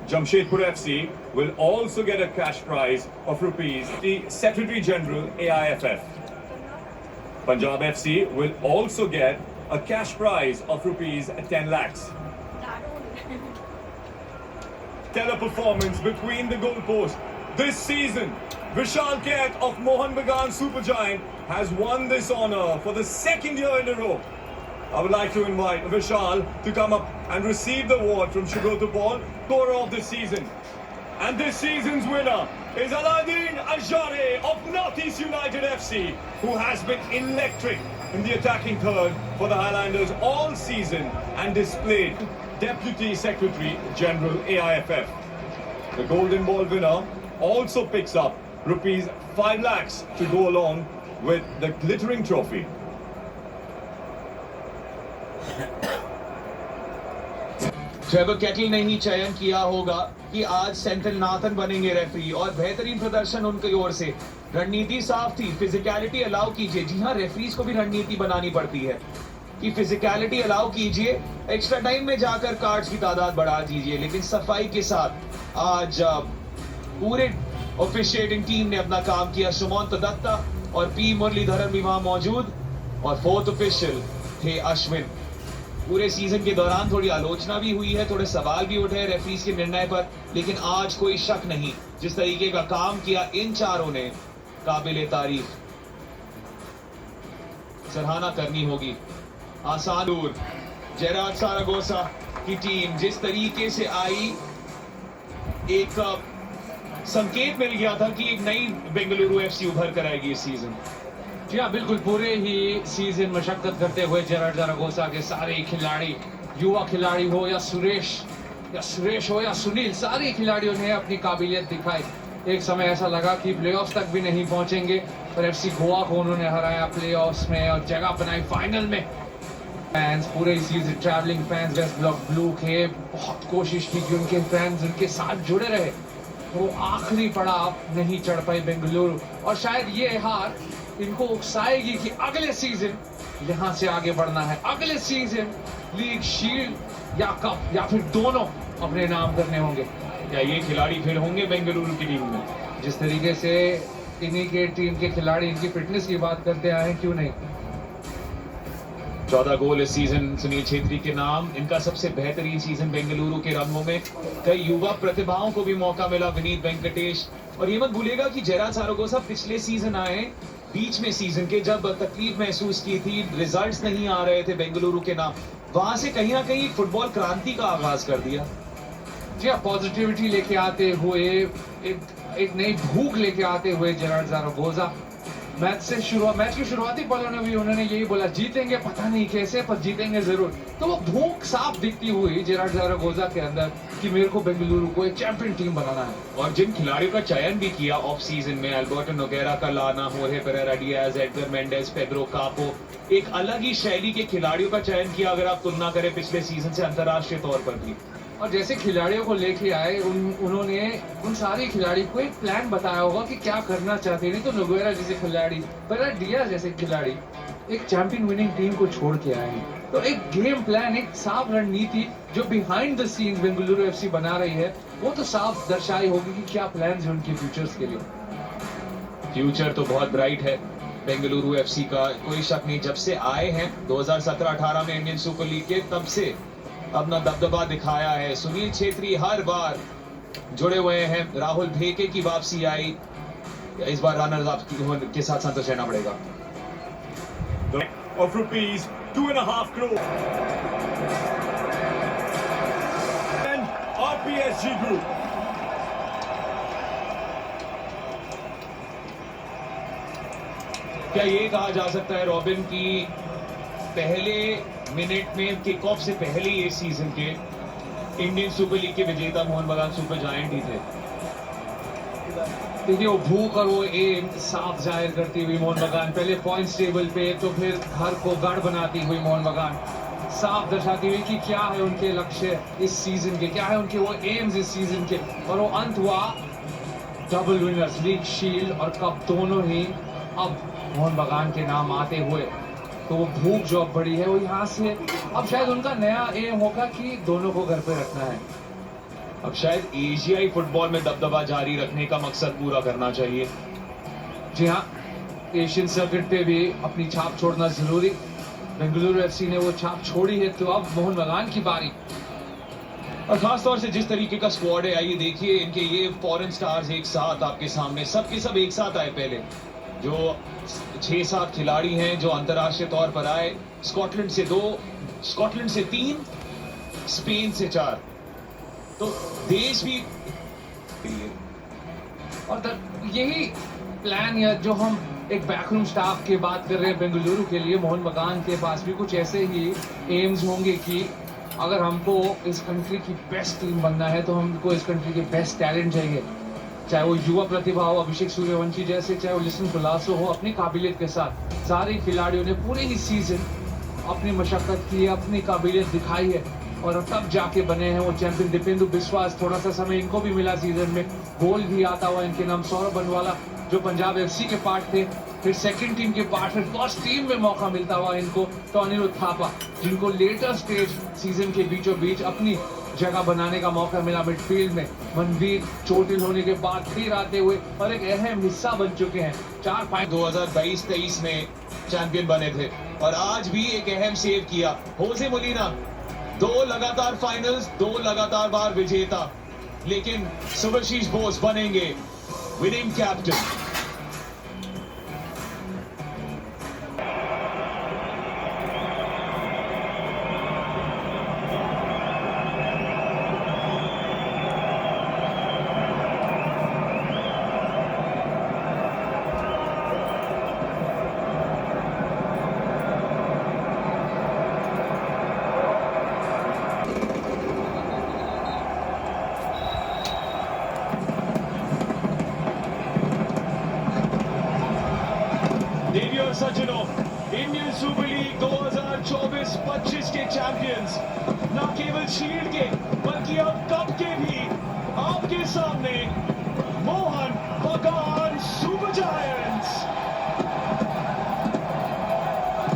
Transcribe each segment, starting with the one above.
Jamshedpur FC will also get a cash prize of rupees the Secretary General AIFF. Punjab FC will also get a cash prize of rupees 10 lakhs. Stellar performance between the goalposts this season. Vishal Kait of Mohun Bagan Supergiant has won this honour for the second year in a row. I would like to invite Vishal to come up and receive the award from Shugota Paul, scorer of the season. And this season's winner is Aladdin Ajare of Northeast United FC, who has been electric in the attacking third for the Highlanders all season and displayed Deputy Secretary General AIFF. The Golden Ball winner also picks up rupees 5 lakhs to go along with the glittering trophy. Trevor cattle ने ही चयन किया होगा कि आज Senthil Nathan बनेंगे referee और बेहतरीन प्रदर्शन उनकी ओर से। रणनीति साफ थी, फिजिकलिटी अलाउ कीजिए। जी हाँ, रेफरीज को भी रणनीति बनानी पड़ती है कि फिजिकलिटी अलाउ कीजिए, एक्स्ट्रा टाइम में जाकर कार्ड्स की तादाद बढ़ा दीजिए, लेकिन सफाई के साथ आज पूरे ऑफिशिएटिंग टीम ने अपना काम किया। सुमंत दत्ता और पी मुरलीधरन भी वहां मौजूद और फोर्थ ऑफिशियल थे अश्विन। पूरे सीजन के दौरान थोड़ी आलोचना भी हुई है, थोड़े सवाल भी उठे रेफरीज के निर्णय पर, लेकिन आज कोई शक नहीं, जिस तरीके का काम किया इन चारों ने, काबिले तारीफ, सराहना करनी होगी। आसान दूर जेरार्ड सारागोसा की टीम जिस तरीके से आई, एक संकेत मिल गया था कि एक नई बेंगलुरु एफसी उभर कर आएगी इस सीजन। जी हाँ, बिल्कुल। पूरे ही सीजन मशक्कत करते हुए जेरार्ड ज़रागोसा के सारे खिलाड़ी, युवा खिलाड़ी हो या सुरेश हो या सुनील, सारे खिलाड़ियों ने अपनी काबिलियत दिखाई। एक समय ऐसा लगा कि प्लेऑफ्स तक भी नहीं पहुंचेंगे, पर एफसी गोवा को उन्होंने हराया प्लेऑफ्स में और जगह बनाई फाइनल में। फैंस पूरे season, travelling fans west block blue के बहुत कोशिश की कि उनके फैंस उनके साथ जुड़े रहे। वो आखिरी पड़ाव नहीं चढ़ पाई बेंगलुरु, और शायद ये हार इनको उकसाएगी कि अगले सीजन यहां से आगे बढ़ना है। अगले सीजन लीग, शील्ड या कप या फिर दोनों अपने नाम करने होंगे। क्या ये खिलाड़ी फिर होंगे बेंगलुरु की टीम में? जिस तरीके से इन्हीं के टीम के खिलाड़ी इनकी फिटनेस की बात करते आए हैं, क्यों नहीं। 14 गोल इस सीजन सुनील छेत्री के नाम। इनका सबसे बेहतरीन सीजन बेंगलुरु के रंगों में। कई युवा प्रतिभाओं को भी मौका मिला, विनीत वेंकटेश। और ये मत भूलिएगा कि जेरार्ड सारागोसा पिछले सीजन आए, बीच में सीजन के, जब तकलीफ महसूस की थी, रिजल्ट्स नहीं आ रहे थे बेंगलुरु के नाम, वहां से कहीं ना कहीं फुटबॉल क्रांति का आगाज कर दिया। जी हाँ, पॉजिटिविटी लेके आते हुए, एक नई भूख लेके आते हुए जेरार्ड ज़रागोसा मैच के शुरुआती पलों में भी उन्होंने यही बोला, जीतेंगे पता नहीं कैसे, पर जीतेंगे जरूर। तो वो भूख साफ दिखती हुई जेरार्ड ज़रागोसा के अंदर कि मेरे को बेंगलुरु को एक चैंपियन टीम बनाना है। और जिन खिलाड़ियों का चयन भी किया ऑफ सीजन में, अल्बर्टो नोगेरा का लाना, होर्हे Pereira Diaz, Edgar Mendes, Pedro Capo, एक अलग ही शैली के खिलाड़ियों का चयन किया अगर आप तुलना करें पिछले सीजन से अंतर्राष्ट्रीय तौर पर भी। और जैसे खिलाड़ियों को लेके आए, उन्होंने उन सारे खिलाड़ी को एक प्लान बताया होगा कि क्या करना चाहते हैं। नहीं तो नोगेरा जैसे खिलाड़ी, पेरेरा डियाज जैसे खिलाड़ी एक चैंपियन विनिंग टीम को छोड़ के आए हैं। तो एक गेम प्लान, एक साफ रणनीति जो behind the scenes Bengaluru FC बना रही है, वो तो साफ दर्शाई होगी कि क्या प्लान है उनके फ्यूचर्स के लिए। फ्यूचर तो बहुत ब्राइट है बेंगलुरु एफसी का, कोई शक नहीं। जब से आए हैं 2017-18 में इंडियन सुपर लीग के, तब से अपना दबदबा दिखाया है। सुनील छेत्री हर बार जुड़े हुए हैं। राहुल भेके की वापसी आई, इस बार रनर्स अप के साथ संतोष रहना पड़ेगा। Of rupees 2.5 crore. And RPSG Group. क्या ये कहा जा सकता है रॉबिन की पहले मिनट में किक ऑफ से पहले ये सीजन के इंडियन सुपर लीग के विजेता मोहन बगान सुपर जायंट ही थे? देखिए, वो भूख और वो एम साफ जाहिर करती हुई मोहन बगान, पहले पॉइंट्स टेबल पे तो फिर घर को गढ़ बनाती हुई मोहन बगान, साफ दर्शाती हुई कि क्या है उनके लक्ष्य इस सीजन के, क्या है उनके वो एम्स इस सीजन के। और वो अंत हुआ डबल विनर्स, लीग, शील्ड और कप दोनों ही अब मोहन बगान के नाम आते हुए। तो वो भूख जो अब बड़ी है वो यहाँ से, अब शायद उनका नया एम होगा कि दोनों को घर पे रखना है। अब शायद एशियाई फुटबॉल में दबदबा जारी रखने का मकसद पूरा करना चाहिए। जी हाँ, एशियन सर्किट पे भी अपनी छाप छोड़ना जरूरी। बेंगलुरु एफसी ने वो छाप छोड़ी है, तो अब मोहन बगान की बारी। और खास तौर से जिस तरीके का स्क्वाड है, आइए देखिए इनके ये फॉरेन स्टार्स एक साथ आपके सामने, सब के सब एक साथ आए। पहले जो 6-7 खिलाड़ी हैं जो अंतर्राष्ट्रीय तौर पर आए, स्कॉटलैंड से 2, स्कॉटलैंड से 3, स्पेन से 4, तो देश भी। और यही प्लान, या जो हम एक बैकरूम स्टाफ की बात कर रहे हैं बेंगलुरु के लिए, मोहन बगान के पास भी कुछ ऐसे ही एम्स होंगे कि अगर हमको इस कंट्री की बेस्ट टीम बनना है तो हमको इस कंट्री के बेस्ट टैलेंट चाहिए, चाहे वो युवा प्रतिभा हो, अभिषेक सूर्यवंशी जैसे, चाहे वो लिसन कुलासो हो, अपनी काबिलियत के साथ सारे खिलाड़ियों ने पूरे ही सीजन अपनी मशक्कत की है, अपनी काबिलियत दिखाई है और तब जाके बने हैं वो चैंपियन। दीपेंदु बिस्वास, थोड़ा सा समय इनको भी मिला सीजन में, गोल भी आता हुआ इनके नाम। सौरभ बनवाला जो पंजाब एफसी के पार्ट थे, फिर सेकंड टीम के पार्ट, फिर फर्स्ट टीम में मौका मिलता हुआ इनको। तो अनिरुद्ध थापा, जिनको लेटर स्टेज सीजन के बीचों बीच अपनी जगह बनाने का मौका मिला मिडफील्ड में। मनवीर चोटिल होने के बाद फिर आते हुए और एक अहम हिस्सा बन चुके हैं। 2022-23 में चैंपियन बने थे और आज भी एक अहम सेव किया। होसे मोलिना, 2 लगातार फाइनल्स, 2 लगातार बार विजेता, लेकिन सुभाशीष बोस बनेंगे विनिंग कैप्टन। देवी और सज्जनों, इंडियन सुपर लीग 2024-25 के चैंपियंस, न केवल शील्ड के बल्कि अब कप के भी आपके सामने, मोहन बगान सुपर जायंट्स।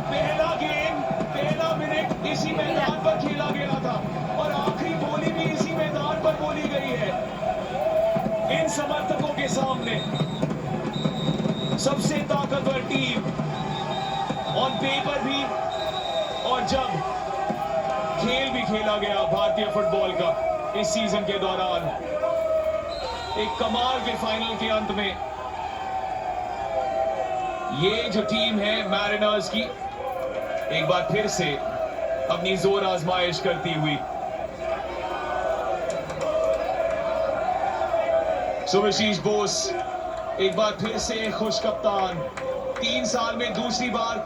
पहला गेम, पहला मिनट इसी मैदान पर खेला गया था और आखिरी बोली भी इसी मैदान पर बोली गई है। इन समर्थकों के सामने सबसे ताकतवर टीम ऑन पेपर भी, और जब खेल भी खेला गया भारतीय फुटबॉल का इस सीजन के दौरान, एक कमाल के फाइनल के अंत में ये जो टीम है मैरिनर्स की, एक बार फिर से अपनी जोर आजमाइश करती हुई। सुभाशीष बोस एक बार फिर से खुश कप्तान, 3 साल में दूसरी बार